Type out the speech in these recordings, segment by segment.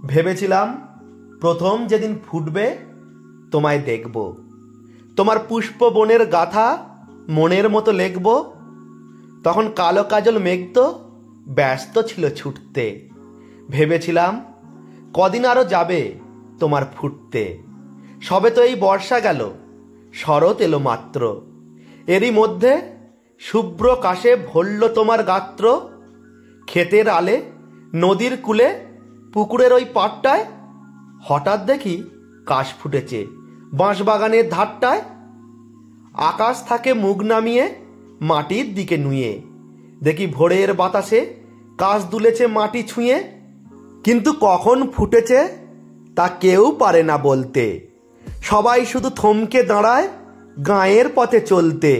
ভেবেছিলাম প্রথম যেদিন ফুটবে তোমায় দেখব, তোমার পুষ্প বনের গাথা মনের মতো লিখব। তখন কালো কাজল মেঘ তো ব্যস্ত ছিল ছুটতে। ভেবেছিলাম কদিন আরও যাবে তোমার ফুটতে। সবে তো এই বর্ষা গেল, শরৎ এলো মাত্র। এরই মধ্যে শুভ্র কাশে ভরল তোমার গাত্র। ক্ষেতের আলে, নদীর কূলে, পুকুরের ওই পাড়টায় হঠাৎ দেখি কাশ ফুটেছে বাঁশবাগানের ধারটায়। আকাশ থাকে মুখ নামিয়ে মাটির দিকে নুয়ে, দেখি ভোরের বাতাসে কাশ দুলেছে মাটি ছুঁয়ে। কিন্তু কখন ফুটেছে তা কেউ পারে না বলতে, সবাই শুধু থমকে দাঁড়ায় গাঁয়ের পথে চলতে।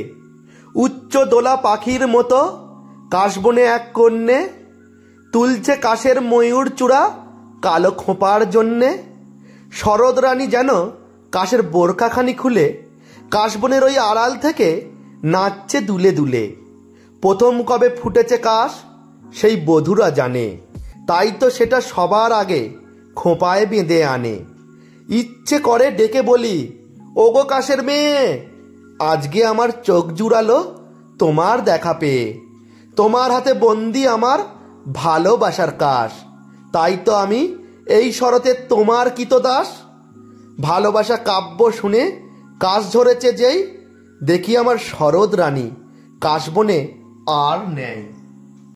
উচ্চ দোলা পাখির মতো কাশবনে এক কন্যে তুলছে কাশের ময়ূর চূড়া কালো খোঁপার জন্যে। শরৎ রানী যেন কাশের বোরখাখানি খুলে কাশবনের ওই আড়াল থেকে নাচছে দুলে দুলে। প্রথম কবে ফুটেছে কাশ সেই বধূরা জানে, তাই তো সেটা সবার আগে খোঁপায় বেঁধে আনে। ইচ্ছে করে ডেকে বলি, ওগো কাশের মেয়ে, আজকে আমার চোখ জুড়ালো তোমার দেখা পেয়ে। তোমার হাতে বন্দি আমার ভালোবাসার কাশ, তাই তো আমি এই শরতে তোমার কৃতদাস। ভালোবাসা কাব্য শুনে কাশ ঝরেছে যেই, দেখি আমার শরৎ রানী কাশবনে আর নেই।